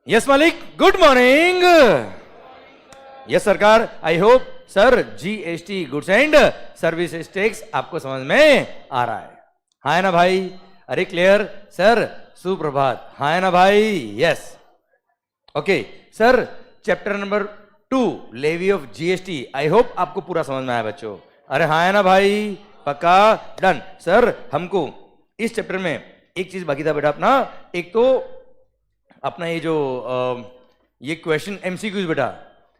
Yes मालिक, good morning. Yes सरकार, I hope sir GST goods and services tax आपको समझ में आ रहा है। हाँ ना भाई? अरे क्लियर सर, सुप्रभात। हाँ ना भाई? Yes okay sir, chapter number 2 levy of GST, I hope आपको पूरा समझ में आया बच्चों। अरे हाँ है ना भाई? पक्का डन। सर हमको इस चैप्टर में एक चीज बाकी था बेटा अपना, एक तो अपना ये जो ये क्वेश्चन एमसीक्यूज बेटा,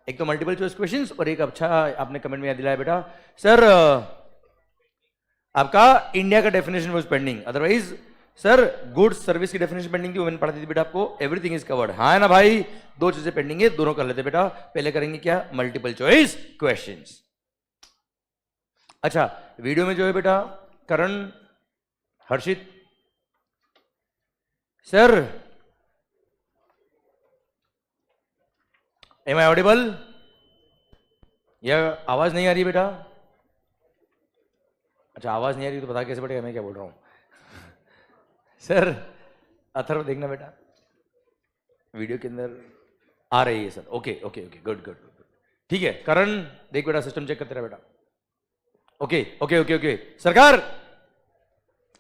एक तो मल्टीपल चॉइस क्वेश्चंस और एक अच्छा आपने कमेंट में याद दिलाया बेटा सर आपका इंडिया का definition was pending, otherwise sir goods service की डेफिनेशन पेंडिंग थी, वो मैंने पढ़ा दी थी बेटा आपको। Everything is covered. हाँ है ना भाई? दो चीजें पेंडिंग है, दोनों कर लेते बेटा। पहले करेंगे क्या? Multiple choice questions. अच्छा वीडियो में जो है बेटा करण, हर्षित सर, एम आई ऑडिबल? यह आवाज नहीं आ रही बेटा? अच्छा आवाज नहीं आ रही तो बता कैसे पड़ेगा मैं क्या बोल रहा हूं? सर अथर्व देखना बेटा, वीडियो के अंदर आ रही है sir. Okay okay okay, good good good, ठीक है। करण देख बेटा, सिस्टम चेक करते रहे बेटा। ओके ओके ओके ओके सरकार,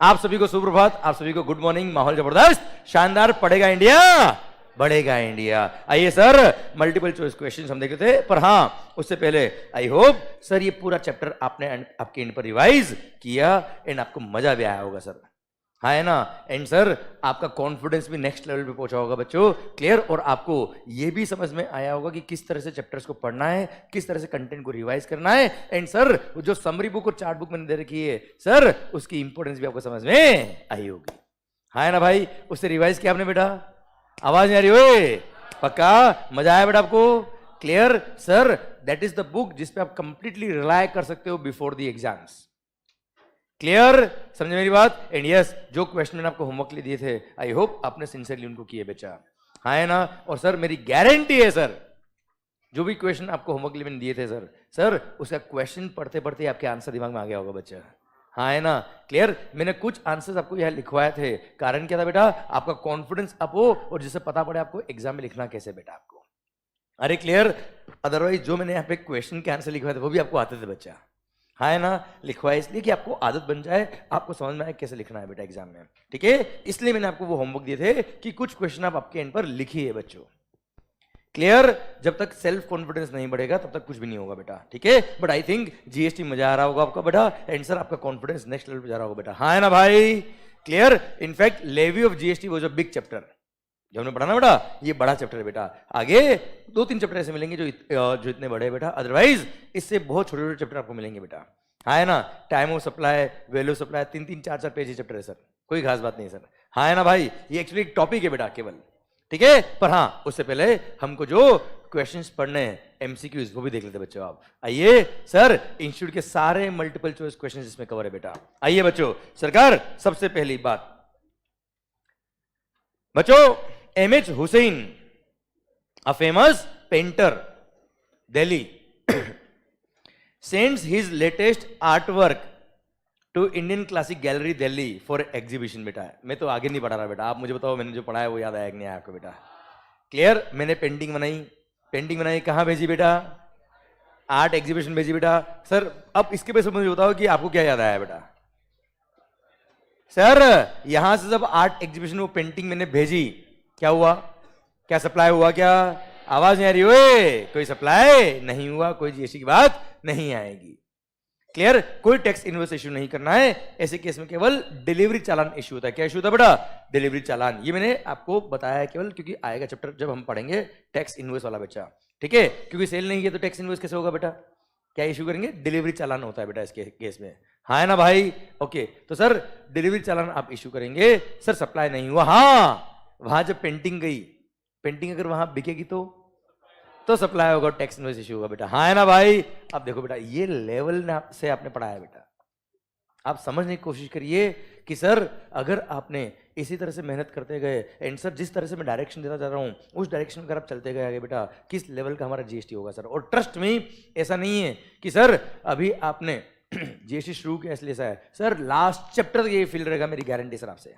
आप सभी को सुप्रभात, आप सभी को गुड मॉर्निंग। माहौल जबरदस्त, शानदार, पढ़ेगा इंडिया बढ़ेगा इंडिया। आइए सर मल्टीपल चॉइस क्वेश्चन हम देख रहे थे, पर हाँ उससे पहले आई होप सर ये पूरा चैप्टर आपने आपके इन पर रिवाइज किया एंड आपको मजा भी आया होगा सर। हाँ है ना? एंड सर आपका कॉन्फिडेंस भी नेक्स्ट लेवल पे पहुंचा होगा बच्चों, क्लियर। और आपको ये भी समझ में आया होगा कि किस तरह से चैप्टर्स को पढ़ना है, किस तरह से कंटेंट को रिवाइज करना है। एंड सर जो समरी बुक और चार्ट बुक मैंने दे रखी है सर, उसकी इंपॉर्टेंस भी आपको समझ में आई होगी। हाँ है ना भाई? उससे रिवाइज किया आपने बेटा? आवाज नहीं आ रही ओए? पक्का मजा आया बेटा आपको? Clear sir, that is the book जिसपे आप कंप्लीटली रिलाय कर सकते हो बिफोर द एग्जाम्स। क्लियर? समझे मेरी बात? एंड यस, जो क्वेश्चन मैंने आपको होमवर्क लिए दिए थे आई होप आपने सिंसियरली उनको किए बच्चा। हाँ है ना? और सर मेरी गारंटी है सर, जो भी क्वेश्चन आपको होमवर्क लिए मैंने दिए थे सर, सर उसका क्वेश्चन पढ़ते पढ़ते आपके आंसर दिमाग में आ गया होगा बच्चा। हाँ है ना? क्लियर? मैंने कुछ आंसर्स आपको यह लिखवाए थे, कारण क्या था बेटा? आपका कॉन्फिडेंस अप हो और जिससे पता पड़े आपको एग्जाम में लिखना कैसे बेटा आपको। अरे क्लियर? अदरवाइज जो मैंने यहाँ पे क्वेश्चन के आंसर लिखवाए थे वो भी आपको आते थे बच्चा। हाँ है ना? लिखवाए इसलिए कि आपको आदत बन जाए, आपको समझ में आए कैसे लिखना है बेटा एग्जाम में, ठीक है? इसलिए मैंने आपको वो होमवर्क दिए थे कि कुछ क्वेश्चन आप आपके एंड पर लिखिए बच्चों। क्लियर? जब तक सेल्फ कॉन्फिडेंस नहीं बढ़ेगा तब तक कुछ भी नहीं होगा बेटा, ठीक है? बट आई थिंक जीएसटी मजा आ रहा होगा आपका बेटा, एंड सर आपका कॉन्फिडेंस नेक्स्ट लेवल पे जा रहा होगा बेटा। हाँ है ना भाई? Clear? In fact levy of GST was a big chapter, जो हमने पढ़ा ना बेटा, ये बड़ा चैप्टर है बेटा। आगे 2-3 चैप्टर ऐसे मिलेंगे जो इतने बड़े हैं बेटा, अदरवाइज इससे बहुत छोटे छोटे चैप्टर आपको मिलेंगे बेटा। हाँ है ना? Time of supply, value supply, 3-3, 4-4 page chapter है सर, कोई खास बात नहीं सर। हाँ है ना भाई? ये एक्चुअली एक टॉपिक है बेटा केवल, ठीक है? पर हाँ उससे पहले हमको जो क्वेश्चंस पढ़ने हैं एमसीक्यूज वो भी देख लेते बच्चों आप। आइए सर, इंस्टीट्यूट के सारे मल्टीपल चॉइस क्वेश्चंस इसमें कवर है बेटा। आइए बच्चों, सरकार सबसे पहली बात बच्चों, M H Hussain, a famous painter, Delhi, sends his latest artwork to Indian Classic Gallery Delhi for exhibition बेटा। मैं तो आगे नहीं पढ़ा रहा बेटा, आप मुझे बताओ मैंने जो पढ़ा है वो याद आया कि नहीं आया आपको बेटा? क्लियर? मैंने पेंटिंग बनाई, पेंटिंग बनाई कहाँ भेजी बेटा? आर्ट एग्जीबिशन भेजी बेटा। सर अब इसके बेस पर मुझे बताओ कि आपको क्या याद आया बेटा? सर यहां से जब आर्ट एग्जीबिशन वो पेंटिंग मैंने भेजी, क्या हुआ? क्या सप्लाई हुआ? क्या आवाज नहीं आ रही ओए? कोई सप्लाई नहीं हुआ, कोई जीएसटी की बात नहीं आएगी। क्लियर? कोई टैक्स इनवॉइस इश्यू नहीं करना है ऐसे केस में, केवल डिलीवरी चालान इश्यू होता है। क्या इश्यू होता है बेटा? डिलीवरी चालान। ये मैंने आपको बताया है केवल क्योंकि आएगा चैप्टर जब हम पढ़ेंगे टैक्स इनवॉइस वाला बच्चा, ठीक है? क्योंकि सेल नहीं किया तो टैक्स इनवॉइस कैसे होगा बेटा? क्या इश्यू करेंगे? डिलीवरी चालान होता है बेटा इसके केस में। हाँ है ना भाई? ओके, तो सर डिलीवरी चालान आप इश्यू करेंगे। सर सप्लाई नहीं हुआ, हाँ वहां जब पेंटिंग गई, पेंटिंग अगर वहां बिकेगी तो सप्लाई होगा, टैक्स इनवॉइस इश्यू होगा बेटा। हाँ है ना भाई? अब देखो बेटा, ये लेवल से आपने पढ़ा है बेटा, आप समझने की कोशिश करिए कि सर अगर आपने इसी तरह से मेहनत करते गए एंड सर जिस तरह से मैं डायरेक्शन देता जा रहा हूँ उस डायरेक्शन में अगर आप चलते गए आगे बेटा, किस लेवल का हमारा जीएसटी होगा सर। और ट्रस्ट में ऐसा नहीं है कि सर अभी आपने जीएसटी शुरू किया इसलिए ऐसा है सर, लास्ट चैप्टर तक ये फील रहेगा, मेरी गारंटी सर आपसे।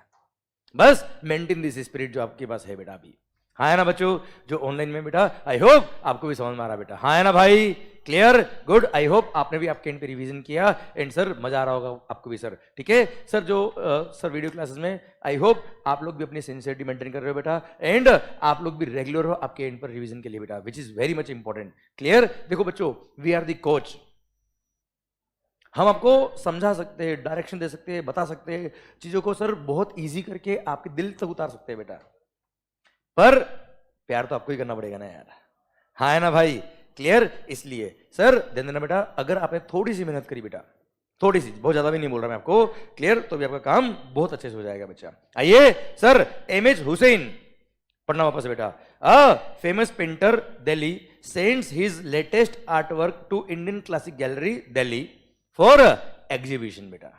बस मेंटेन दिस स्पिरिट जो आपके पास है बेटा अभी। हाँ है ना बच्चों, जो ऑनलाइन में बेटा, आई होप आपको भी समझ में आ रहा बेटा, हाँ है ना भाई, क्लियर, गुड, आई होप आपने भी आपके एंड पे रिवीजन किया एंड सर मजा आ रहा होगा आपको भी सर, ठीक है सर। जो सर वीडियो क्लासेस में आई होप आप लोग भी अपनी सिंसियरिटी मेंटेन कर रहे हो बेटा एंड आप लोग भी रेगुलर हो आपके एंड पर रिवीजन के लिए बेटा, which is very much important, clear. देखो बच्चों, वी आर द कोच, हम आपको समझा सकते हैं, डायरेक्शन दे सकते हैं, बता सकते हैं चीजों को सर, बहुत इजी करके आपके दिल तक उतार सकते हैं बेटा, पर प्यार तो आपको ही करना पड़ेगा ना यार, हाँ है ना भाई, क्लियर। इसलिए सर ध्यान देना बेटा, अगर आपने थोड़ी सी मेहनत करी बेटा, थोड़ी सी, बहुत ज्यादा भी नहीं बोल रहा मैं आपको, क्लियर, तो भी आपका काम बहुत अच्छे से हो जाएगा बच्चा। आइए सर, एमएच हुसैन, पढ़ना वापस बेटा। A famous painter Delhi sends his latest art work to Indian classic gallery Delhi for exhibition बेटा।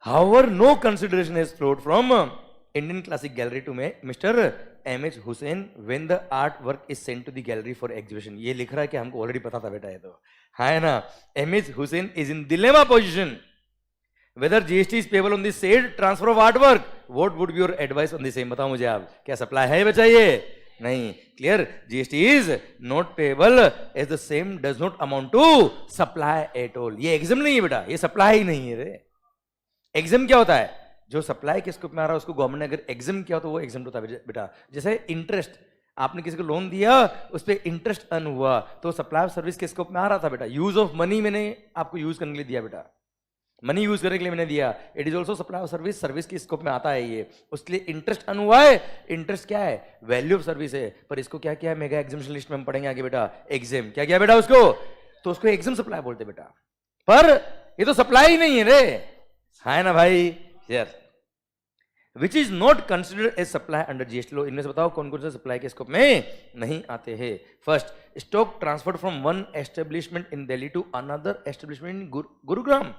However no consideration has flowed from Indian Classic Gallery to Mr. M.H. Hussain when the artwork is sent to the gallery for exhibition। ये लिख रहा है कि हमको already पता था बेटा, ये तो हाँ है ना। M.H. Hussain is in dilemma position whether GST is payable on the said transfer of artwork। What would be your advice on the same? बताओ मुझे आप, क्या सप्लाई है बच्चा? ये नहीं, clear, GST is not payable as the same does not amount to supply at all। ये exam नहीं है बेटा, ये सप्लाई ही नहीं है रे। एग्जाम क्या होता है? जो सप्लाई के स्कोप में आ रहा है उसको गवर्नमेंट ने अगर एग्जाम किया तो वो एग्जाम होता है बेटा। जैसे इंटरेस्ट, आपने किसी को लोन दिया, उस पर इंटरेस्ट अर्न हुआ, तो सप्लाई ऑफ सर्विस के स्कोप में आ रहा था बेटा। यूज ऑफ मनी मैंने आपको यूज करने के लिए दिया बेटा, मनी यूज करने के लिए मैंने दिया, it is also supply of service, service के स्कोप में आता है ये, उसके लिए इंटरेस्ट अर्न हुआ है। इंटरेस्ट क्या है? वैल्यू ऑफ सर्विस है, पर इसको क्या क्या है मेगा एग्जामिनेशन लिस्ट में हम पढ़ेंगे आगे बेटा, एग्जाम क्या क्या बेटा उसको, तो उसको एग्जाम सप्लाई बोलते बेटा, पर ये तो सप्लाई ही नहीं है रे, है ना भाई यार। Which is not considered as supply under GST law. इनमें से बताओ कौन कौन से सप्लाई के स्कोप में नहीं आते हैं। First, stock transferred from one establishment in Delhi to another establishment in Gurugram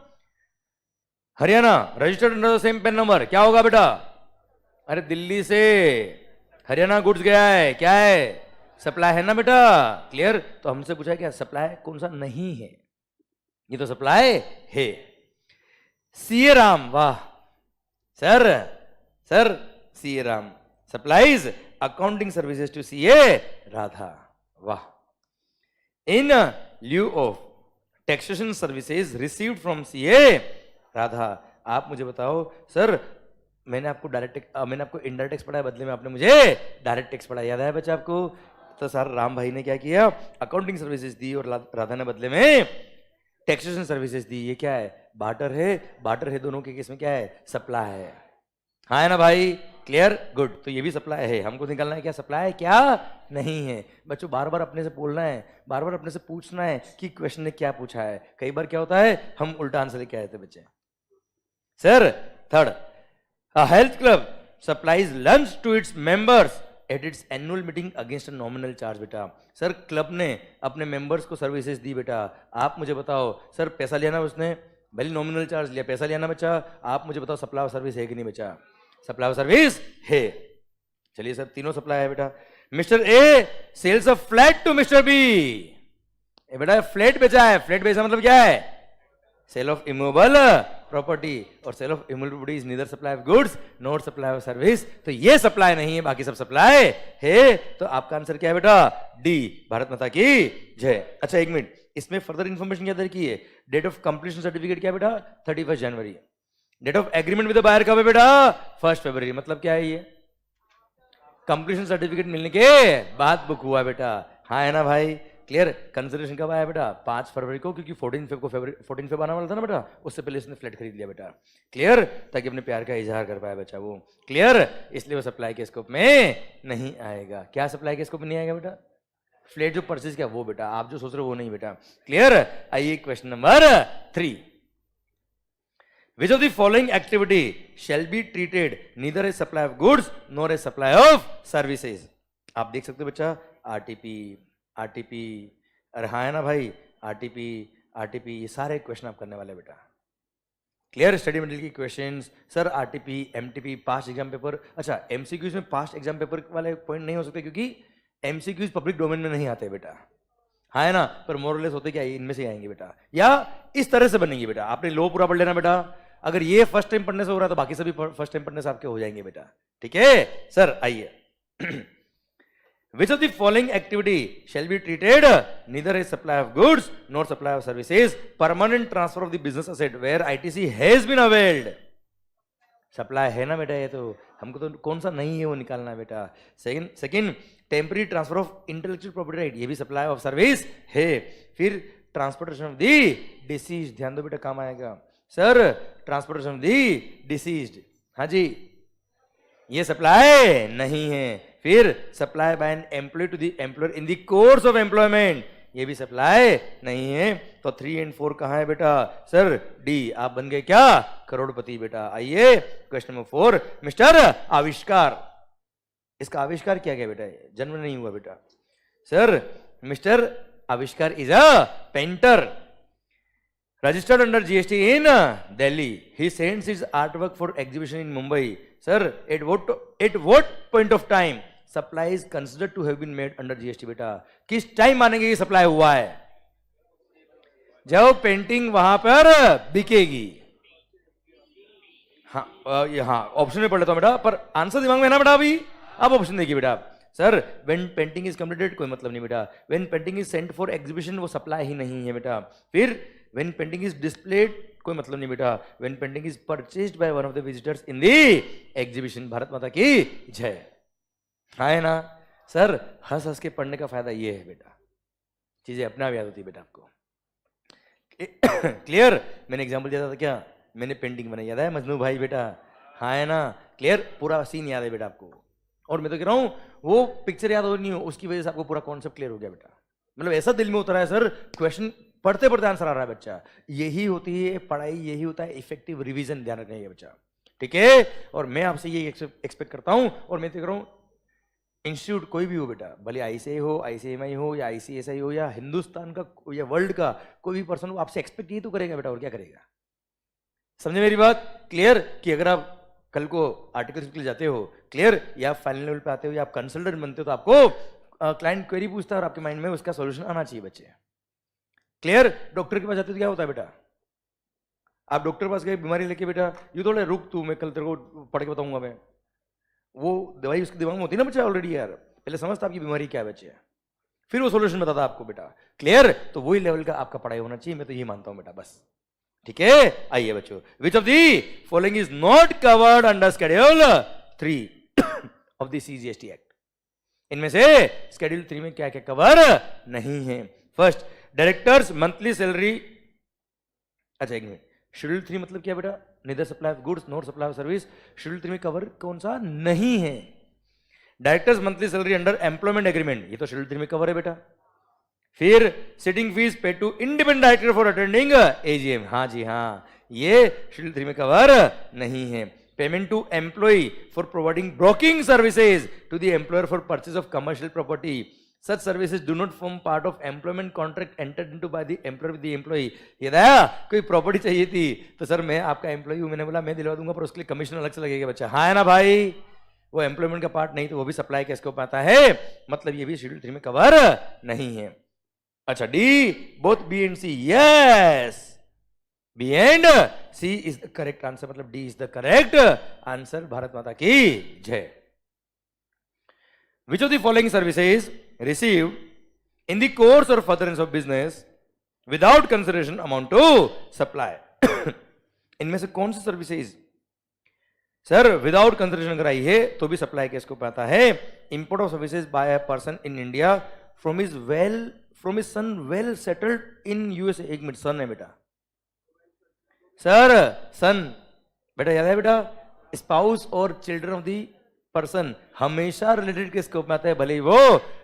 Haryana, registered under the same PAN number. क्या होगा बेटा? अरे दिल्ली से हरियाणा गुड्स गया है, क्या है? सप्लाई है ना बेटा, क्लियर। तो हमसे पूछा है क्या सप्लाई कौन सा नहीं है, ये तो सप्लाई है। सीए राम, वाह sir, sir CA Ram supplies accounting services to CA Radha, वाह। In lieu of taxation services received from CA Radha. आप मुझे बताओ सर, मैंने आपको मैंने आपको इनडायरेक्ट टैक्स पढ़ाया, बदले में आपने मुझे डायरेक्ट टैक्स पढ़ाया, याद है बच्चा आपको? तो सर राम भाई ने क्या किया, अकाउंटिंग सर्विसेज दी और राधा ने बदले में टैक्सेशन सर्विसेज दी। ये क्या है? बार्टर है, बार्टर है, दोनों के केस में क्या है? सप्लाई है, हाँ है ना भाई, क्लियर, गुड। तो ये भी सप्लाई है, हमको निकालना है क्या सप्लाई है क्या नहीं है। बच्चों बार बार अपने से बोलना है, बार बार अपने से पूछना है कि क्वेश्चन ने क्या पूछा है। कई बार क्या होता है हम उल्टा आंसर लेके आए थे बच्चे। Sir third, a health club supplies lunch to its members at its annual meeting against a nominal charge. बेटा सर क्लब ने अपने मेंबर्स को सर्विसेज दी बेटा, आप मुझे बताओ सर पैसा लिया ना उसने, भले नॉमिनल चार्ज लिया, पैसा लिया ना बच्चा, आप मुझे बताओ सप्लाई ऑफ सर्विस है कि नहीं बच्चा? सप्लाई ऑफ सर्विस है। चलिए सर तीनों सप्लाई है बेटा। Mister A sells a flat to mister B, बेटा फ्लैट बेचा है, फ्लैट बेचा मतलब क्या है? सेल ऑफ इमूवेबल प्रॉपर्टी, और sale of immovable property is neither supply of goods not supply of service. तो ये सप्लाई नहीं है, बाकी सब सप्लाई है। तो आपका आंसर क्या है बेटा? डी, भारत माता की जय। अच्छा एक मिनट, इसमें फर्दर इंफॉर्मेशन क्या दर की है? डेट ऑफ कंप्लीशन सर्टिफिकेट क्या बेटा? 31 जनवरी। Date of agreement with the buyer कब है बेटा? 1 फरवरी। मतलब क्या है ये? कंप्लीशन सर्टिफिकेट मिलने के बाद बुक हुआ बेटा, हाँ है ना भाई, क्लियर। कंसिडरेशन कब आया बेटा? 5 फरवरी को, क्योंकि 14 फेब आने वाला था ना बेटा, उससे पहले उसने फ्लैट खरीद लिया बेटा, क्लियर, ताकि अपने प्यार का इजहार कर पाया बच्चा वो, क्लियर। इसलिए वो सप्लाई के स्कोप में नहीं आएगा। क्या सप्लाई के स्कोप में नहीं आएगा बेटा? फ्लैट जो परचेज किया वो बेटा, आप जो सोच रहे हो वो नहीं बेटा, क्लियर। आइए question number 3, which of the following activity shall be treated neither as supply of goods nor as supply of services? आप देख सकते हो बच्चा, आरटीपी, आरटीपी, अरे हाँ है ना भाई, आरटीपी, आरटीपी, ये सारे क्वेश्चन आप करने वाले बेटा, क्लियर। स्टडी मटेरियल की questions sir, RTP, MTP, past exam paper. अच्छा एमसीक्यूज में पास्ट एग्जाम पेपर वाले पॉइंट नहीं हो सकते, क्योंकि एमसीक्यूज पब्लिक डोमेन में नहीं आते बेटा, हाँ है ना, पर मोरलेस होते क्या इनमें से आएंगे बेटा, या इस तरह से बनेंगे बेटा। आपने लो पूरा पढ़ लेना बेटा, अगर ये फर्स्ट टाइम पढ़ने से हो रहा है तो बाकी सभी फर्स्ट टाइम पढ़ने से आपके हो जाएंगे बेटा, ठीक है सर। आइए Which of the following activity shall be treated neither as supply of goods nor supply of services, permanent transfer of the business asset where ITC has been availed? Supply है ना बेटा, ये तो हमको तो कौन सा नहीं है वो निकालना है बेटा. Second temporary transfer of intellectual property right, ये भी सप्लाई ऑफ सर्विस है. फिर ट्रांसपोर्टेशन ऑफ दी डिसीज, ध्यान दो बेटा काम आएगा. Sir transportation of the deceased, हाँ जी, ये सप्लाई नहीं है. फिर supply by an employ to the employer in the course of employment, ये भी सप्लाई नहीं है. तो 3 और 4 कहां है बेटा? सर डी, आप बन गए क्या? करोड़पति बेटा. आइए क्वेश्चन नंबर 4, मिस्टर आविष्कार. इसका आविष्कार किया गया बेटा, जन्म नहीं हुआ बेटा. सर मिस्टर आविष्कार is a painter, registered under GST in Delhi. He sends his artwork for exhibition in Mumbai. Sir, at what point of time supply is considered to have been made under GST बेटा? किस time मानेंगे ये supply हुआ है? जब painting वहां पर बिकेगी. हाँ ऑप्शन में पढ़ लेता हूं बेटा, पर आंसर दिमाग में है ना बेटा अभी. अब ऑप्शन देखिए बेटा. Sir when painting is completed, कोई मतलब नहीं बेटा. When painting is sent for exhibition, वो सप्लाई ही नहीं है बेटा. फिर व्हेन पेंटिंग इज डिस्प्लेड, कोई मतलब नहीं बेटा. When painting is purchased by one of the visitors in the exhibition. Bharat माता की जय. हाँ है ना सर, हंस हंस के पढ़ने का फायदा ये है बेटा, चीजें अपने आप याद होती है बेटा आपको. क्लियर? मैंने एग्जाम्पल दिया था क्या? मैंने पेंटिंग बनाई, याद है मजनू भाई बेटा? हाँ है ना क्लियर? पूरा सीन याद है बेटा आपको. और मैं तो कह रहा हूं वो पिक्चर याद हो नहीं हो, उसकी वजह से आपको पूरा कॉन्सेप्ट क्लियर हो गया बेटा. मतलब ऐसा दिल में उतरा है सर, क्वेश्चन पढ़ते पढ़ते आंसर आ रहा है बच्चा. यही होती है पढ़ाई, यही होता है इफेक्टिव रिवीजन. ध्यान रखना है बच्चा, ठीक है? और मैं आपसे ये एक्सपेक्ट करता हूं, और मैं तो कह रहा हूं इंस्टीट्यूट कोई भी हो बेटा, भले ICAI हो, ICMI हो, या ICSI हो, या हिंदुस्तान का या वर्ल्ड का कोई भी पर्सन हो, आपसे एक्सपेक्ट ये तो करेगा बेटा, और क्या करेगा. समझे मेरी बात? क्लियर? कि अगर आप कल को आर्टिकल्स के लिए जाते हो, क्लियर, या आप फाइनल लेवल पे आते हो, या आप कंसल्टेंट बनते हो, तो आपको क्लाइंट क्वेरी पूछता है और आपके माइंड में उसका सॉल्यूशन आना चाहिए बच्चे. क्लियर? डॉक्टर के पास जाते हो तो क्या होता है बेटा? आप डॉक्टर के पास गए बीमारी लेके, बेटा यू थोड़ा रुक, तू मैं कल तेरे को पढ़ के बताऊंगा मैं. वो दवाई उसके दिमाग में होती है ना बच्चा ऑलरेडी. यार पहले समझता आपकी बीमारी क्या है बच्चे, फिर वो सॉल्यूशन बताता आपको बेटा. क्लियर? तो वही लेवल का आपका पढ़ाई होना चाहिए, मैं तो ये मानता हूं बेटा बस. ठीक है? आइए बच्चों, which of the following is not covered under schedule 3 of the CGST act? इनमें से शेड्यूल 3 में क्या क्या कवर नहीं है? First, directors monthly salary. अच्छा एक मिनट, शेड्यूल 3 मतलब क्या बेटा? Neither supply of goods nor supply of service. Schedule 3 में कवर कौन सा नहीं है? Directors monthly salary under employment agreement, ये तो शेड्यूल 3 में कवर है बेटा. फिर sitting fees pay to independent director for attending AGM, हाँ जी हाँ, ये शेड्यूल 3 में कवर नहीं है. Payment to employ for providing broking services to the employer for purchase of commercial property. Such services do not form part of employment contract entered into by the employer with the employee. ये दया कोई property चाहिए थी तो sir मैं आपका employ हूं, मैंने बोला मैं दिलवा दूंगा, पर उसके लिए कमीशन अलग से लगेगा बच्चा. हाँ है ना भाई? वो एम्प्लॉयमेंट का पार्ट नहीं, तो वो भी सप्लाई के स्कोप आता है. मतलब ये भी शेड्यूल 3 में कवर नहीं है. अच्छा D, both B and C. Yes, B and C is the correct answer, मतलब D is the correct answer. Bharat माता की जय. Which of the following services received in the course or furtherance of business without consideration amount to supply? इनमें से कौन सी services sir without consideration अगर आई है तो भी सप्लाई के स्कोप आता है? Import of services bye a person in India from his son well settled in USA. एक मिनट, सन है बेटा. सर सन बेटा याद है बेटा? स्पाउस और चिल्ड्रन ऑफ दी पर्सन हमेशा रिलेटेड के स्कोप में आता है, भले ही वो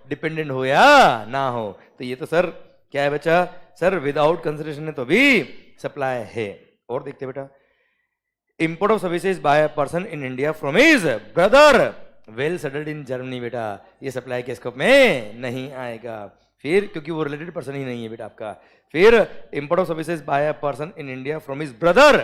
डिपेंडेंट हो या ना हो. तो ये तो सर क्या है बच्चा? सर विदाउट कंसिडरेशन है तो भी सप्लाई है. और देखते बेटा, import of services bye a person in India from his brother well settled in Germany, बेटा ये सप्लाई के स्कोप में नहीं आएगा. फिर क्योंकि वो रिलेटेड पर्सन ही नहीं है बेटा आपका. फिर import of services bye a person in India from his brother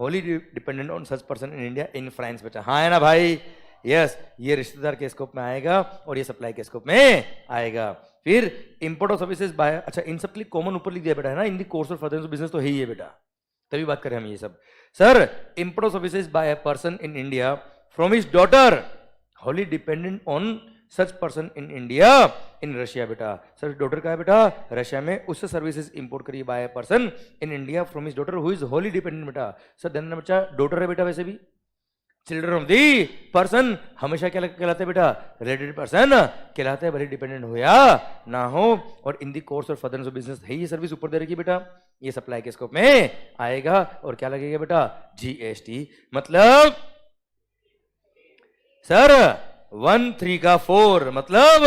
Holi dependent on such person in India in France. बेटा हाँ है ना भाई? यस, ये रिश्तेदार के स्कोप में आएगा और ये सप्लाई के स्कोप में आएगा. फिर इंपोर्ट ऑफ सर्विसेज बाय, अच्छा इन सब के लिए कॉमन ऊपर लिख दिया बेटा है ना, in the course of furtherance of business तो है ही है बेटा, तभी बात करें हम ये सब. Sir import of services bye a person in India from his daughter Holi dependent on such person in India in Russia बेटा। सर डॉटर का है बेटा रशिया में, उससे सर्विसेज इंपोर्ट करी by person in India from his daughter who is Holi dependent बेटा। Sir देना बच्चा डॉटर है बेटा, वैसे भी चिल्ड्रन ऑफ दी पर्सन हमेशा क्या कहलाते हैं बेटा, रिलेटेड पर्सन कहलाते हैं, भले डिपेंडेंट हो या ना हो। और इन दी कोर्स और फर्दरेंस ऑफ बिजनेस है ये सर्विस ऊपर दे रखी बेटा, ये सप्लाई के स्कोप में आएगा। और क्या लगेगा बेटा, जीएसटी। मतलब सर 1 3 का 4 मतलब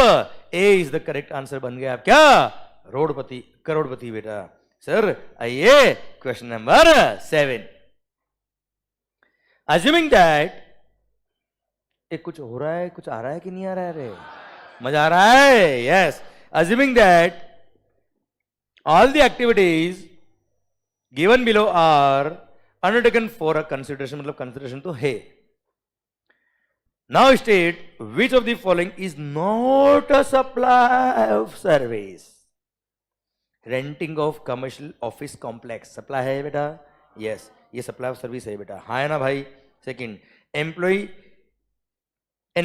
A is the correct answer बन गया आप क्या, रोडपति करोड़पति बेटा। सर आइए क्वेश्चन नंबर 7। Assuming that एक कुछ हो रहा है, कुछ आ रहा है कि नहीं आ रहा है, रे मजा आ रहा है, yes. Assuming that all the activities given below are undertaken for a consideration, मतलब consideration तो है। Now state which of the following is not a supply of service. Renting of commercial office complex supply है बेटा, yes ये supply of service है बेटा, हाँ है ना भाई। Second, an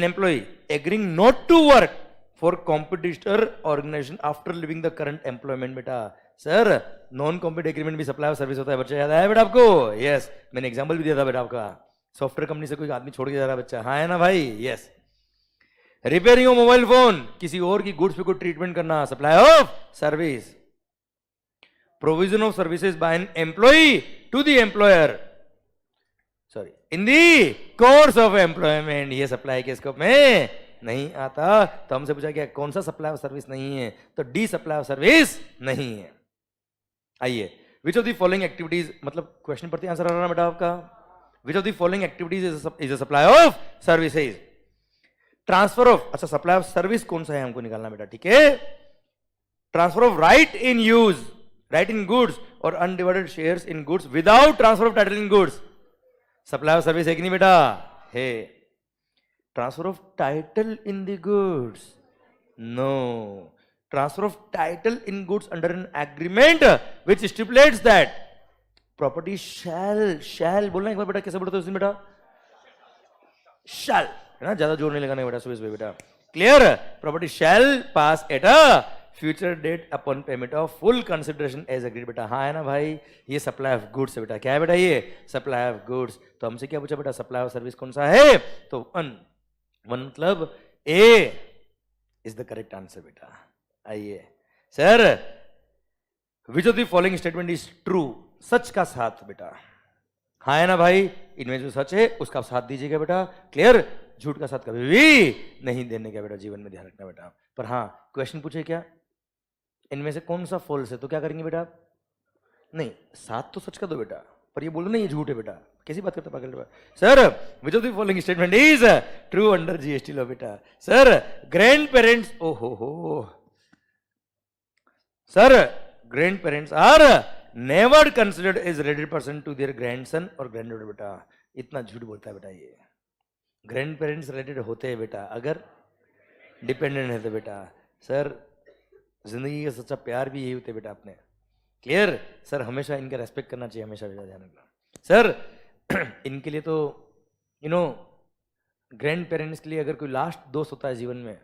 employ agreeing not to work for competitor organisation after leaving the current employment बेटा। सर नॉन कॉम्पिट एग्रीमेंट भी सप्लाई ऑफ सर्विस होता है बच्चा, याद आया बेटा आपको, यस मैंने एग्जांपल भी दिया था बेटा आपका, सॉफ्टवेयर कंपनी से कोई आदमी छोड़ के जा रहा है बच्चा, हाँ है ना भाई, yes. Repairing of mobile phone, किसी और की गुड्स पे कोई ट्रीटमेंट करना, supply of service. Provision of services by an employ to the employer, sorry in the course of employment, ये सप्लाई के स्कोप में नहीं आता। तो हमसे पूछा गया कौन सा सप्लाई ऑफ सर्विस नहीं है, तो डी सप्लाई ऑफ सर्विस नहीं है। आइए, which of the following activities, मतलब क्वेश्चन पर आंसर आ रहा है बेटा आपका, which of the following activities is a supply of services. Transfer of, अच्छा सप्लाई ऑफ सर्विस कौन सा है हमको निकालना बेटा, ठीक है। Transfer of right in use, right in goods और undivided shares in goods without transfer of title in goods, supply of service है कि नहीं बेटा, है। Transfer of title in the goods, no. Transfer of title in goods under an agreement which stipulates that property shall बोलना एक बार बेटा, कैसे बोलते हो उसमें बेटा, शैल है ना, ज्यादा जोर नहीं लगाना बेटा सुबह सुबह बेटा, clear. Property shall pass at a future date upon payment of full consideration as agreed बेटा, हाँ है ना भाई, ये सप्लाई ऑफ गुड्स है बेटा, क्या है बेटा ये सप्लाई ऑफ गुड्स। तो हमसे क्या पूछा बेटा, सप्लाई ऑफ सर्विस कौन सा है, तो वन मतलब A is the correct answer बेटा। आइए sir, which of the following statement is true, सच का साथ बेटा, हाँ है ना भाई, इनमें जो सच है उसका साथ दीजिएगा बेटा, क्लियर। झूठ का साथ कभी भी नहीं देने का बेटा, जीवन में ध्यान रखना बेटा। पर हाँ क्वेश्चन पूछे क्या, इनमें से कौन सा फॉल्स है, तो क्या करेंगे बेटा, नहीं साथ तो सच का दो बेटा, पर ये बोलो ना ये झूठ है बेटा, कैसी बात करते पागल बेटा। Sir which of the following statement is true under GST law बेटा। सर ग्रैंड पेरेंट्स, ओ हो sir grandparents are never considered as related person to their grandson और ग्रैंडडॉटर बेटा, इतना झूठ बोलता है बेटा ये। ग्रैंड पेरेंट्स रिलेटेड होते हैं बेटा अगर डिपेंडेंट है तो बेटा। सर जिंदगी का सच्चा प्यार भी यही होते बेटा अपने, क्लियर। सर हमेशा इनका रेस्पेक्ट करना चाहिए, हमेशा बेटा ध्यान रखना। सर इनके लिए तो यू नो ग्रैंड पेरेंट्स के लिए अगर कोई लास्ट दोस्त होता है जीवन में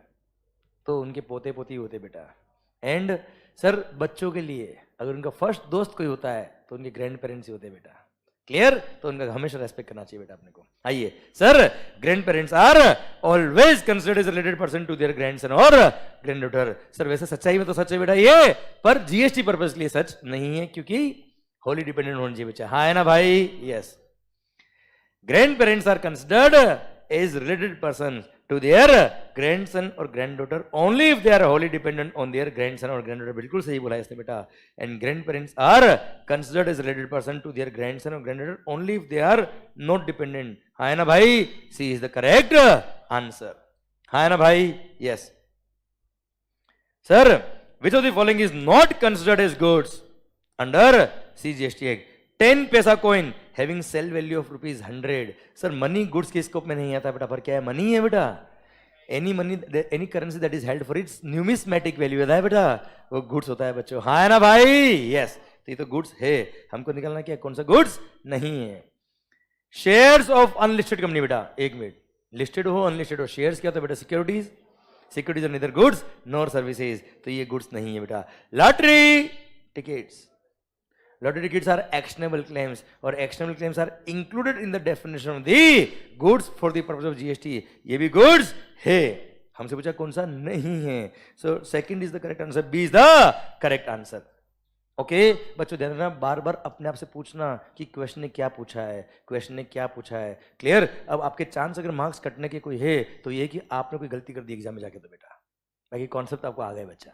तो उनके पोते पोती होते बेटा। एंड सर बच्चों के लिए अगर उनका फर्स्ट दोस्त कोई होता है तो उनके ग्रैंड पेरेंट्स ही होते बेटा, क्लियर। तो उनका हमेशा रेस्पेक्ट करना चाहिए बेटा अपने को। आइए sir, grandparents are always considered as related person to their grandson और ग्रैंडडॉटर। सर वैसे सच्चाई में तो सच है बेटा ये, पर जीएसटी पर्पस के लिए सच नहीं है क्योंकि होली डिपेंडेंट होना चाहिए बच्चा, हाँ है ना भाई, yes. Grandparents are considered as related person to their grandson or granddaughter only if they are wholly dependent on their grandson or granddaughter। बिल्कुल सही बोला इसने बेटा। and grandparents are considered as related person to their grandson or granddaughter only if they are not dependent। हाँ है ना भाई, C is the correct answer। हाँ है ना भाई, yes। sir which of the following is not considered as goods under CGST Act। 10 पैसा coin having sell value of ₹100। Sir money goods के स्कोप में नहीं आता बेटा, पर क्या है, मनी है बेटा। Any money any currency that is held for its numismatic value है बेटा, वो गुड्स होता है बच्चों, हाँ है ना भाई, यस। तो ये तो गुड्स है, हमको निकालना क्या कौन सा गुड्स नहीं है। शेयर्स ऑफ अनलिस्टेड कंपनी बेटा, एक मिनट, लिस्टेड हो अनलिस्टेड हो, शेयर्स क्या होता है बेटा, securities. Securities are neither goods nor services, तो ये गुड्स नहीं है बेटा। Lottery tickets, lottery tickets are actionable claims, और actionable claims are included in the definition of the goods for the purpose of GST. ये भी गुड्स है। हमसे पूछा कौन सा नहीं है, so second is the correct answer, B is the correct answer. Okay बच्चों ध्यान रखना, बार बार अपने आप से पूछना कि क्वेश्चन ने क्या पूछा है, क्वेश्चन ने क्या पूछा है। क्लियर? अब आपके चांस अगर मार्क्स कटने के कोई है तो ये कि आपने कोई गलती कर दी एग्जाम में जाके, तो बेटा बाकी कॉन्सेप्ट आपको आ गए बच्चा,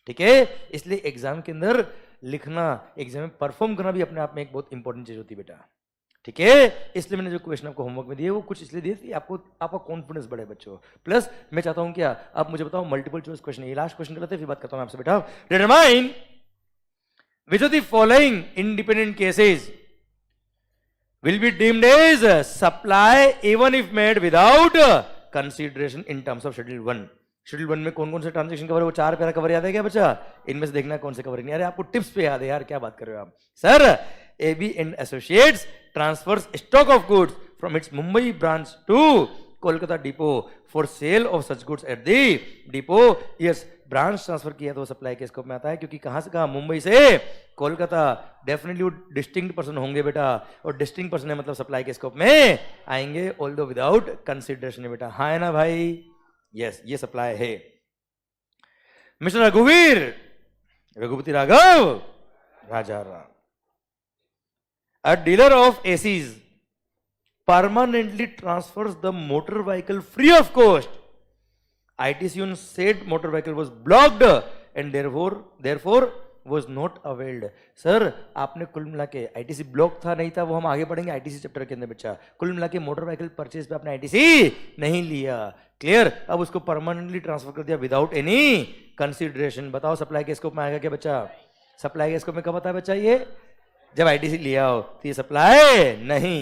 ठीक है। इसलिए एग्जाम के अंदर लिखना, एग्जाम में परफॉर्म करना भी अपने आप में एक बहुत इंपॉर्टेंट चीज होती है बेटा, ठीक है। इसलिए मैंने जो क्वेश्चन आपको होमवर्क में दिए वो कुछ इसलिए दिए कि आपको आपका कॉन्फिडेंस बढ़े बच्चों। प्लस मैं चाहता हूं क्या, आप मुझे बताओ मल्टीपल चॉइस क्वेश्चन, ये लास्ट क्वेश्चन करते हैं फिर बात करता हूं आपसे बेटा। Determine which of the following independent cases will be deemed as supply even if made without consideration in terms of schedule 1। Schedule 1 में कौन कौन से ट्रांजेक्शन कवर है, वो 4 पैरा कवर याद है क्या बच्चा? इनमें से देखना कौन से कवर नहीं। अरे आपको टिप्स पे याद है यार, क्या बात कर रहे हो आप। Sir AB and Associates transfers stock of goods from its Mumbai branch to Kolkata depot for sale of such goods at the depot. Yes, branch transfer किया तो सप्लाई के स्कोप में आता है, क्योंकि कहां से कहा, मुंबई से कोलकाता। डेफिनेटली वो डिस्टिंक्ट पर्सन होंगे बेटा, और डिस्टिंक्ट पर्सन है मतलब सप्लाई के स्कोप में आएंगे, ऑल्दो विदाउट कंसिडरेशन है बेटा। हाँ है ना भाई? यस, ये सप्लाई है। मिस्टर रघुवीर, Raghupati Raghav Raja Ram, a dealer of ACs permanently transfers the motor vehicle free of cost. ITC on said motor vehicle was blocked and therefore was not availed। Sir आपने कुल मिला के ITC ब्लॉक था नहीं था, वो हम आगे पढ़ेंगे ITC चैप्टर के अंदर बच्चा। कुल मिला के मोटर व्हीकल परचेज पे आपने ITC नहीं लिया। क्लियर? अब उसको परमानेंटली ट्रांसफर कर दिया विदाउट एनी कंसिडरेशन। बताओ सप्लाई के स्कोप में आएगा क्या बच्चा? सप्लाई के स्कोप में कब आता है बच्चा? ये जब ITC लिया हो, तो ये सप्लाई नहीं।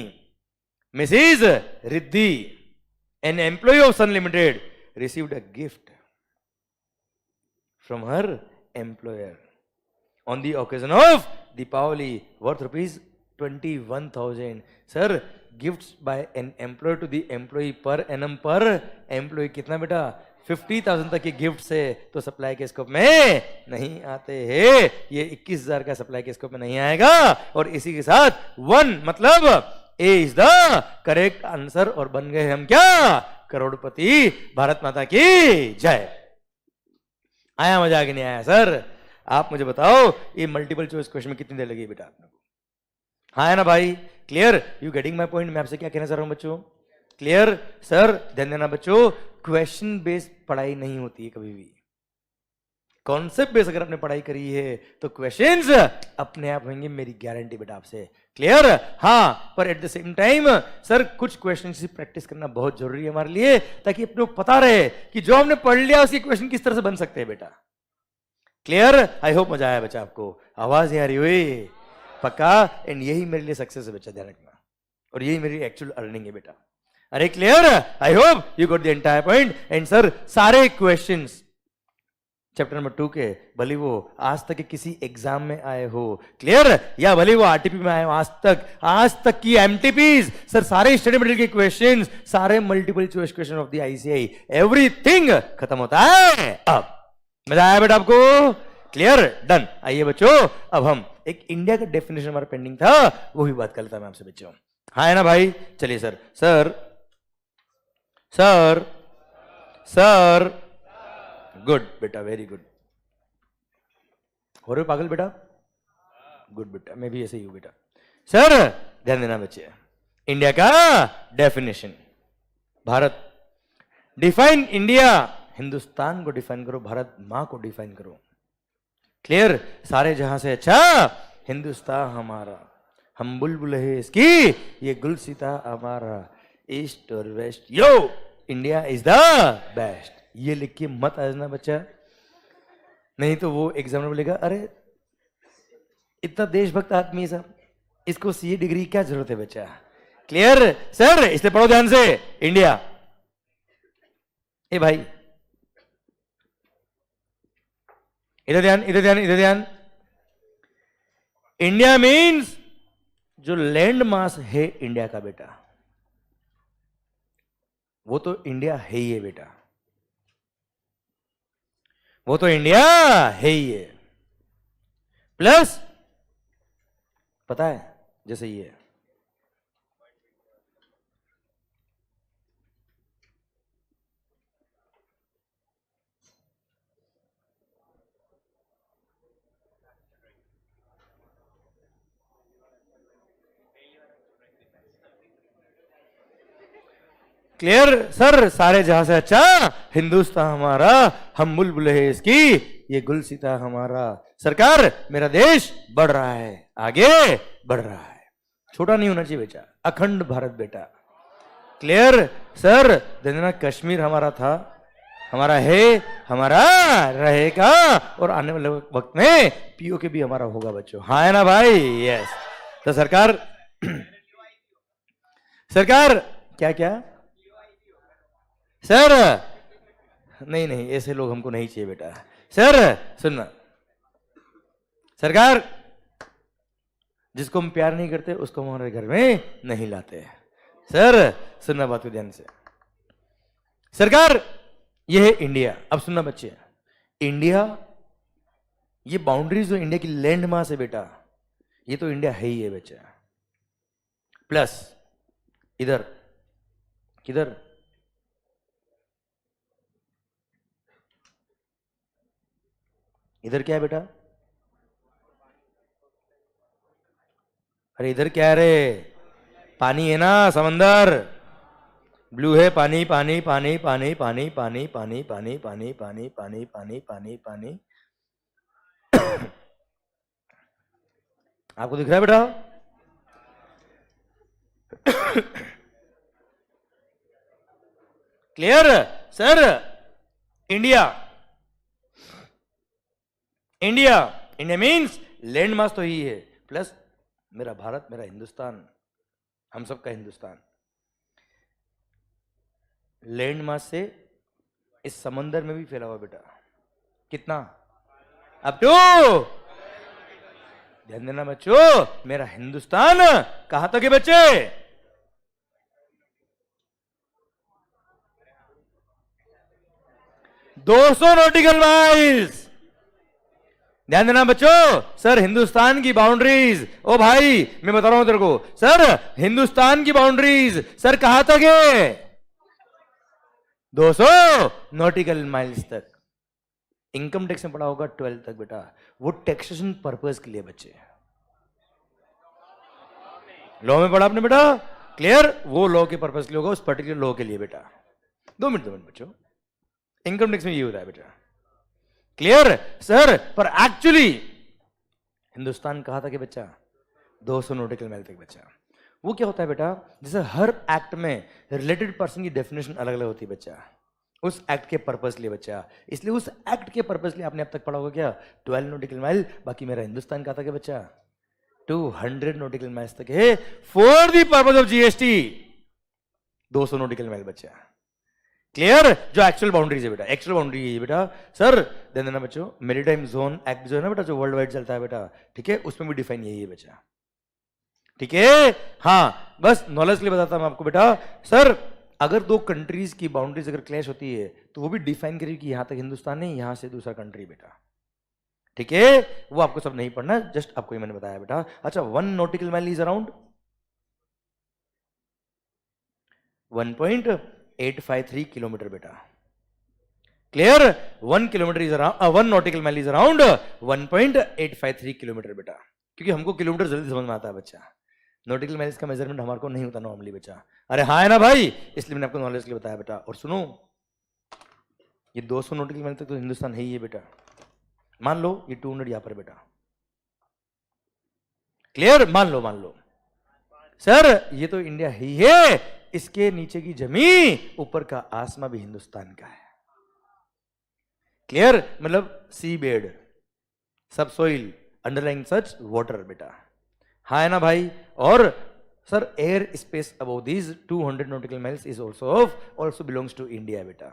Mrs. Riddhi, an employee of Sun Limited, received a gift from her employer on the occasion of Deepavali worth rupees 21,000। Sir, gifts by an employer to the employee per annum per employee कितना बेटा? 50,000 तक के gift से तो supply के scope में नहीं आते हैं। ये 21,000 का सप्लाई के स्कोप में नहीं आएगा। और इसी के साथ 1 मतलब A is the correct answer, और बन गए हम क्या? करोड़पति। भारत माता की जय। आया मजा कि नहीं आया? सर आप मुझे बताओ ये मल्टीपल चॉइस क्वेश्चन में कितनी देर लगी बेटा आपने को? हाँ है ना भाई? Clear? You getting my point? मैं आपसे क्या कहना चाह रहा हूं बच्चों? क्लियर? सर ध्यान देना बच्चों, क्वेश्चन बेस्ड पढ़ाई नहीं होती है कभी भी। कॉन्सेप्ट बेस अगर आपने पढ़ाई करी है तो क्वेश्चंस अपने आप होंगे, मेरी गारंटी बेटा आपसे। क्लियर? हाँ, पर at the same time sir कुछ क्वेश्चंस की प्रैक्टिस करना बहुत जरूरी है हमारे लिए, ताकि अपने को पता रहे कि जो हमने पढ़ लिया उसके क्वेश्चन किस तरह से बन सकते हैं बेटा। क्लियर? आई होप मजा आया बच्चा आपको। आवाज नहीं आ रही हुई? पक्का? एंड यही मेरे लिए सक्सेस है बच्चा, ध्यान रखना, और यही मेरी एक्चुअल अर्निंग है बेटा। अरे clear? I hope you got the entire point. And sir सारे क्वेश्चंस चैप्टर नंबर 2 के, भले वो आज तक के किसी एग्जाम में आए हो, क्लियर, या भले वो आरटीपी में आए हो, आज तक की एमटीपीज, सर सारे स्टडी मटेरियल के क्वेश्चंस, सारे multiple choice question of the ICI, everything खत्म होता है अब। मजा आया बेटा आपको? क्लियर? डन। आइए बच्चों, अब हम एक इंडिया का डेफिनेशन हमारा पेंडिंग था, वो भी बात कर लेता मैं आपसे बच्चों। हाँ है ना भाई? चलिए sir sir sir sir good बेटा, वेरी गुड। हो रहे हो पागल बेटा? गुड बेटा, मैं भी ऐसे ही हूं बेटा। सर ध्यान देना बच्चे, इंडिया का definition. Bharat, define India, Hindustan को डिफाइन करो, भारत मां को डिफाइन करो। क्लियर? सारे जहां से अच्छा हिंदुस्तान हमारा, हम बुलबुल है इसकी, ये गुलसिता हमारा, ईस्ट और west, yo India is the best. ये लिख के मत आ जाना बच्चा, नहीं तो वो एग्जामिनर बोलेगा अरे इतना देशभक्त आदमी सब, इसको सीए डिग्री क्या जरूरत है बच्चा। क्लियर? सर इसलिए पढ़ो ध्यान से, इंडिया। ए भाई इधर ध्यान, इधर ध्यान, इधर ध्यान। इंडिया मीन्स जो लैंड मास है इंडिया का बेटा, वो तो इंडिया है ही है बेटा। वो तो इंडिया है ही है। प्लस पता है जैसे ये क्लियर सर, सारे जहां से अच्छा हिंदुस्तान हमारा, हम बुलबुल है इसकी, ये गुलसिता हमारा। सरकार मेरा देश बढ़ रहा है, आगे बढ़ रहा है, छोटा नहीं होना चाहिए बेटा, अखंड भारत बेटा। क्लियर सर, देना कश्मीर हमारा था, हमारा है, हमारा रहेगा, और आने वाले वक्त में पीओके भी हमारा होगा बच्चों। हाँ है ना भाई? यस। तो सरकार सरकार क्या क्या सर, नहीं नहीं ऐसे लोग हमको नहीं चाहिए बेटा। सर सुनना, सरकार जिसको हम प्यार नहीं करते उसको हमारे घर में नहीं लाते। सर सुनना बात को ध्यान से, सरकार ये है इंडिया। अब सुनना बच्चे, इंडिया, ये बाउंड्रीज जो इंडिया की लैंड मास है बेटा, ये तो इंडिया है ही है बच्चा। प्लस इधर किधर, इधर क्या है बेटा? अरे इधर क्या है रे? पानी है ना, समंदर, ब्लू है पानी पानी पानी पानी पानी पानी पानी पानी पानी पानी पानी पानी पानी पानी। आपको दिख रहा है बेटा? Clear sir? India, India, India means land mass तो ही है, प्लस मेरा भारत, मेरा हिंदुस्तान, हम सबका हिंदुस्तान। लैंड मास से इस समंदर में भी फैला हुआ बेटा, कितना? अब तो ध्यान देना बच्चों, मेरा हिंदुस्तान कहां तक है बच्चे? दो 200 नॉटिकल माइल्स। ध्यान देना बच्चों, सर हिंदुस्तान की बाउंड्रीज, ओ भाई मैं बता रहा हूं तेरे को, सर हिंदुस्तान की बाउंड्रीज सर कहां तक है? 200 नॉटिकल माइल्स तक। इनकम टैक्स में पढ़ा होगा 12 तक बेटा, वो टैक्सेशन पर्पस के लिए बच्चे। लॉ में पढ़ा आपने बेटा? क्लियर? वो लॉ के पर्पस के लिए होगा, उस पर्टिकुलर लॉ के लिए बेटा। 2 मिनट बच्चों, इनकम टैक्स में ये होता है बेटा। Clear sir? पर एक्चुअली हिंदुस्तान कहां तक है बच्चा? 200 नॉटिकल माइल तक बच्चा। वो क्या होता है बेटा, जैसे हर एक्ट में रिलेटेड पर्सन की डेफिनेशन अलग अलग होती है बच्चा, उस एक्ट के पर्पस के लिए बच्चा। इसलिए उस एक्ट के पर्पस के लिए आपने अब तक पढ़ा होगा क्या? 12 नॉटिकल माइल। बाकी मेरा हिंदुस्तान कहां तक है बच्चा? 200 नॉटिकल माइल्स तक है, for the purpose of GST 200 nautical mile बच्चा। क्लियर? जो एक्चुअल बाउंड्रीज है बेटा, एक्चुअल बाउंड्री है बेटा। सर ध्यान देना बच्चों, मैरीटाइम जोन एक्ट जो है ना बेटा, जो वर्ल्ड वाइड चलता है बेटा, ठीक है, उसमें भी डिफाइन यही है बच्चा, ठीक है? हाँ, बस नॉलेज के लिए बताता हूं आपको बेटा। सर अगर 2 कंट्रीज की बाउंड्रीज अगर क्लैश होती है तो वो भी डिफाइन करेगी कि यहां तक हिंदुस्तान है, यहां से दूसरा कंट्री बेटा, ठीक है? वो आपको सब नहीं पढ़ना, जस्ट आपको ही मैंने बताया बेटा। अच्छा, 1 nautical mile is around 1.853 kilometre बेटा। Clear? 1 kilometre is around 1 nautical mile is around 1.853 kilometre बेटा, क्योंकि हमको किलोमीटर जल्दी समझ में आता है बच्चा, नॉटिकल माइल्स का मेजरमेंट हमारे को नहीं होता नॉर्मली बच्चा। अरे हाँ है ना भाई? इसलिए मैंने आपको नॉलेज के लिए बताया बेटा। और सुनो, ये 200 नॉटिकल माइल तक तो हिंदुस्तान है ही है बेटा। मान लो ये 200 यहां पर बेटा, क्लियर? मान लो सर ये तो इंडिया ही है, इसके नीचे की जमीन, ऊपर का आसमां भी हिंदुस्तान का है। क्लियर? मतलब seabed, subsoil, underlying such water बेटा। हाँ है ना भाई? और sir airspace above these 200 nautical miles is also belongs to India बेटा,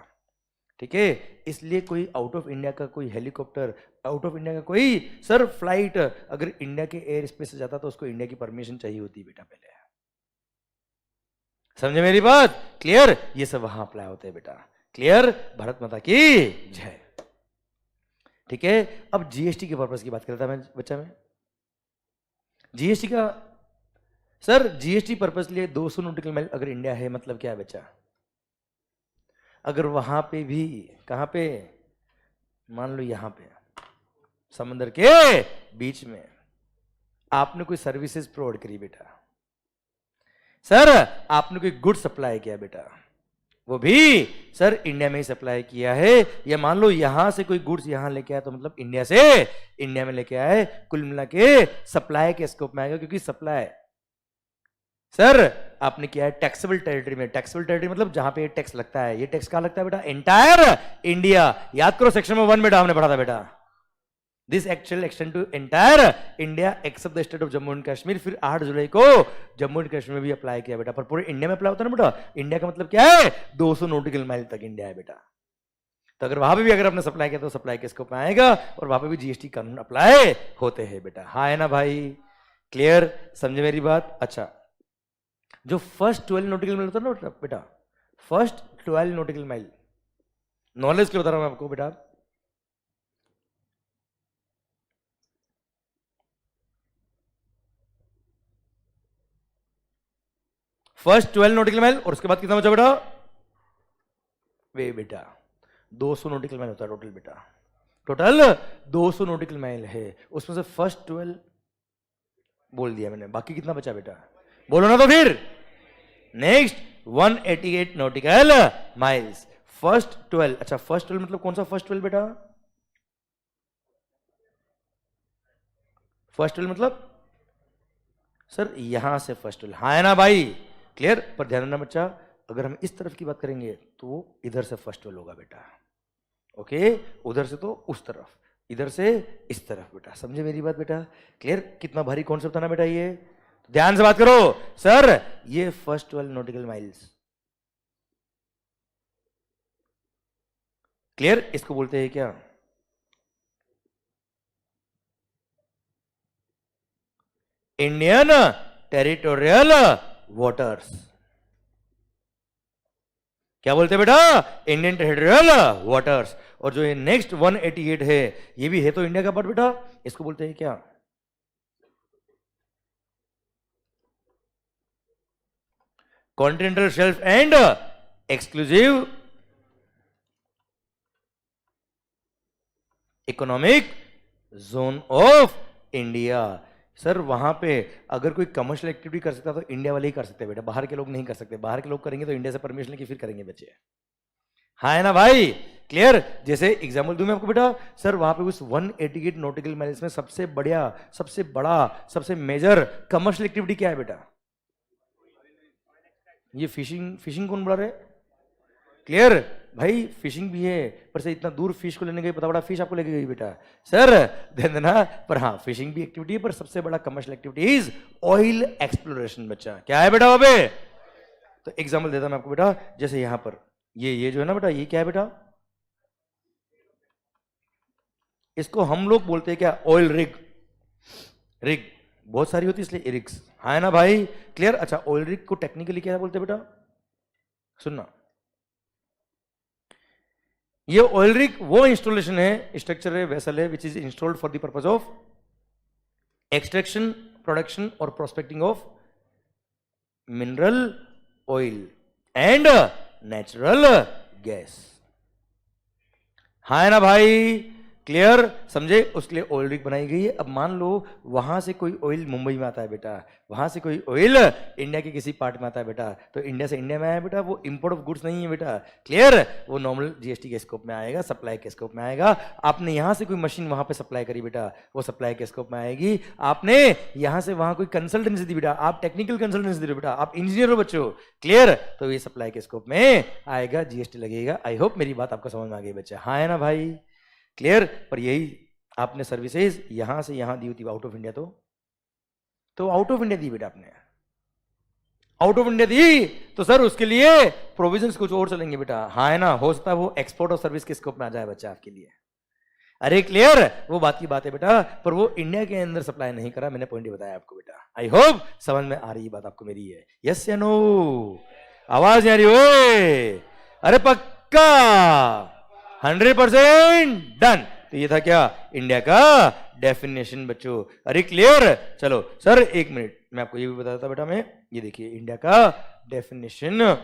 ठीक है? इसलिए कोई आउट ऑफ इंडिया का कोई हेलीकॉप्टर, आउट ऑफ इंडिया का कोई सर फ्लाइट अगर इंडिया के एयर स्पेस से जाता तो उसको इंडिया की परमिशन चाहिए होती बेटा पहले। समझे मेरी बात? क्लियर? ये सब वहां अप्लाई होते हैं बेटा। क्लियर? भारत माता की जय। ठीक है, अब जीएसटी के पर्पस की बात कर रहा था मैं बच्चा में। जीएसटी का सर, जीएसटी पर्पस लिए 200 नॉटिकल माइल अगर इंडिया है, मतलब क्या है बच्चा? अगर वहां पे भी, कहां पे, मान लो यहां पे समंदर के बीच में आपने कोई सर्विसेज प्रोवाइड करी बेटा, सर आपने कोई गुड सप्लाई किया बेटा, वो भी सर इंडिया में ही सप्लाई किया है, या मान लो यहां से कोई गुड्स यहां लेके आया तो मतलब इंडिया से इंडिया में लेके आए, कुल मिला के सप्लाई के स्कोप में आएगा। क्योंकि सप्लाई सर आपने किया है टैक्सेबल टेरिटरी में। टैक्सेबल टेरिटरी मतलब जहां पे टैक्स लगता है। ये टैक्स कहां लगता है बेटा? Entire India. याद करो सेक्शन में 1 में हमने पढ़ा था बेटा, this actual extend to entire India except the state of Jammu and Kashmir. फिर 8 जुलाई को जम्मू एंड कश्मीर में भी अप्लाई किया बेटा, पर पूरे इंडिया में अप्लाई होता है ना बेटा। इंडिया का मतलब क्या है? 200 नॉटिकल माइल तक इंडिया है बेटा। तो अगर वहां पे भी अगर आपने सप्लाई किया तो सप्लाई के स्कोप में आएगा, और वहां पे भी जीएसटी कानून अप्लाई होते हैं बेटा। हाँ है ना भाई? क्लियर? समझे मेरी बात? अच्छा, जो फर्स्ट 12 नॉटिकल माइल होता है ना बेटा, फर्स्ट 12 नॉटिकल माइल, नॉलेज के बता रहा हूं मैं आपको बेटा। फर्स्ट 12 नॉटिकल माइल, और उसके बाद कितना बचा बेटा? वे बेटा 200 नॉटिकल माइल होता है टोटल बेटा। टोटल 200 नॉटिकल माइल है, उसमें से फर्स्ट 12 बोल दिया मैंने, बाकी कितना बचा बेटा? बोलो ना तो फिर। Next 188 nautical miles, first 12। अच्छा, फर्स्ट 12 मतलब कौन सा फर्स्ट 12 बेटा? फर्स्ट 12 मतलब सर यहां से फर्स्ट 12। हाँ है ना भाई? क्लियर? पर ध्यान रखना बच्चा, अगर हम इस तरफ की बात करेंगे तो वो इधर से फर्स्ट 12 होगा बेटा। ओके, उधर से तो उस तरफ, इधर से इस तरफ बेटा। समझे मेरी बात बेटा? क्लियर? कितना भारी कॉन्सेप्ट था ना बेटा ये? ध्यान से बात करो। सर ये फर्स्ट 12 नॉटिकल माइल्स, क्लियर? इसको बोलते हैं क्या? Indian territorial waters. क्या बोलते हैं बेटा? Indian territorial waters. और जो ये नेक्स्ट 188 है, ये भी है तो इंडिया का पार्ट बेटा। इसको बोलते हैं क्या? Continental shelf and exclusive economic zone of India. Sir वहां पे अगर कोई कमर्शियल एक्टिविटी कर सकता तो इंडिया वाले ही कर सकते हैं बेटा, बाहर के लोग नहीं कर सकते। बाहर के लोग करेंगे तो इंडिया से परमिशन लेके फिर करेंगे बच्चे। हाँ है ना भाई? क्लियर? जैसे एग्जांपल दूं मैं आपको बेटा, सर वहां पे उस 188 नॉटिकल माइल्स में सबसे बढ़िया, सबसे बड़ा, सबसे मेजर कमर्शियल एक्टिविटी क्या है बेटा? ये फिशिंग। फिशिंग कौन बोला रहे? क्लियर भाई? फिशिंग भी है, पर से इतना दूर फिश को लेने गई, पता बड़ा फिश आपको लेके गई बेटा। सर ध्यान देना, पर हाँ फिशिंग भी एक्टिविटी है, पर सबसे बड़ा commercial activity is oil exploration बच्चा। क्या है बेटा वहां पे? तो एग्जांपल देता मैं आपको बेटा, जैसे यहां पर ये जो है ना बेटा, ये क्या है बेटा? इसको हम लोग बोलते हैं क्या? Oil rig. रिग बहुत सारी होती है इसलिए रिग्स। हाँ है ना भाई? क्लियर? अच्छा, ऑयल रिग को टेक्निकली क्या बोलते हैं बेटा? सुनना, ये ऑयल रिग वो इंस्टॉलेशन है, स्ट्रक्चर है, वेसल है, which is installed for the purpose of extraction, production और prospecting of mineral oil and natural gas. हाँ है ना भाई? क्लियर? समझे? उसके लिए ऑयल रिग बनाई गई है। अब मान लो वहां से कोई ऑयल मुंबई में आता है बेटा, वहां से कोई ऑयल इंडिया के किसी पार्ट में आता है बेटा, तो इंडिया से इंडिया में आया बेटा, वो इंपोर्ट ऑफ गुड्स नहीं है बेटा। क्लियर? वो नॉर्मल जीएसटी के स्कोप में आएगा, सप्लाई के स्कोप में आएगा। आपने यहां से कोई मशीन वहां पे सप्लाई करी बेटा, वो सप्लाई के स्कोप में आएगी। आपने यहां से वहां कोई कंसल्टेंसी दी बेटा, आप टेक्निकल कंसल्टेंसी दी बेटा, आप इंजीनियर हो बच्चों। क्लियर? तो ये सप्लाई के स्कोप में आएगा, जीएसटी लगेगा। आई होप मेरी बात आपको समझ में आ गई बच्चा। हाँ है ना भाई? क्लियर? पर यही आपने सर्विसेज यहां से यहां दी होती आउट ऑफ इंडिया, तो आउट ऑफ इंडिया दी बेटा आपने, आउट ऑफ इंडिया दी, तो सर उसके लिए प्रोविजंस कुछ और चलेंगे बेटा। हाँ है ना? हो सकता है वो एक्सपोर्ट और सर्विस के स्कोप में आ जाए बच्चा आपके लिए। अरे क्लियर? वो बात की बात है बेटा, पर वो इंडिया के अंदर सप्लाई नहीं करा, मैंने पॉइंट ही बताया आपको बेटा। आई होप समझ में आ रही बात आपको मेरी है। यस या नो? आवाज नहीं आ रही? ओए अरे पक्का 100% डन। तो ये था क्या, इंडिया का डेफिनेशन बच्चों। अरे क्लियर? चलो सर एक मिनट मैं आपको ये भी बताता था बेटा, मैं ये देखिए इंडिया का डेफिनेशन,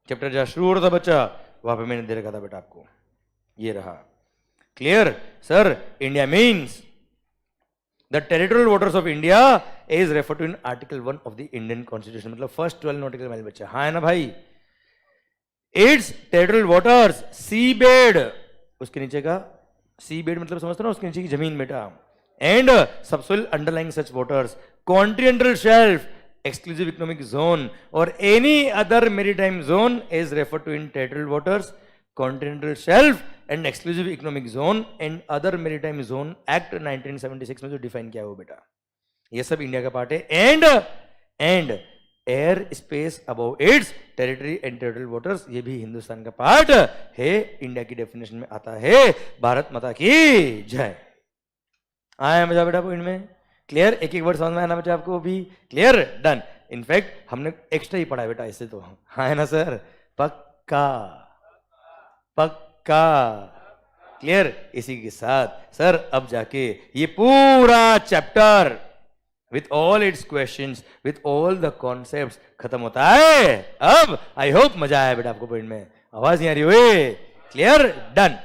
चैप्टर जहां शुरू हो रहा था बच्चा वहां पे मैंने दे रखा था बेटा आपको, ये रहा। Clear? Sir India means the territorial waters of India is refer to in article 1 of the Indian constitution, मतलब फर्स्ट 12 नॉटिकल माइल बच्चा। हाँ है ना भाई? Its territorial waters seabed, उसके नीचे का सी बेड मतलब समझते हो ना, उसके नीचे की जमीन बेटा, and subsoil underlying such waters, continental shelf, exclusive economic zone or any other maritime zone is referred to in territorial waters, continental shelf and exclusive economic zone and other maritime zone act 1976 में जो define किया हुआ बेटा, ये सब India का part है। And air space above it's territory and territorial waters, ये भी हिंदुस्तान का पार्ट है, इंडिया की डेफिनेशन में आता है। भारत माता की जय। आया मजा बेटा पॉइंट में? क्लियर? एक एक वर्ड समझ में आना बच्चा आपको भी? क्लियर? डन। इनफैक्ट हमने एक्स्ट्रा ही पढ़ा है बेटा इससे तो, हाँ है ना सर? पक्का पक्का। क्लियर? इसी के साथ सर अब जाके ये पूरा chapter with all it's questions with all the concepts खत्म होता है। अब आई होप मजा आया बेटा आपको पॉइंट में, आवाज नहीं आ रही हुई? क्लियर? डन।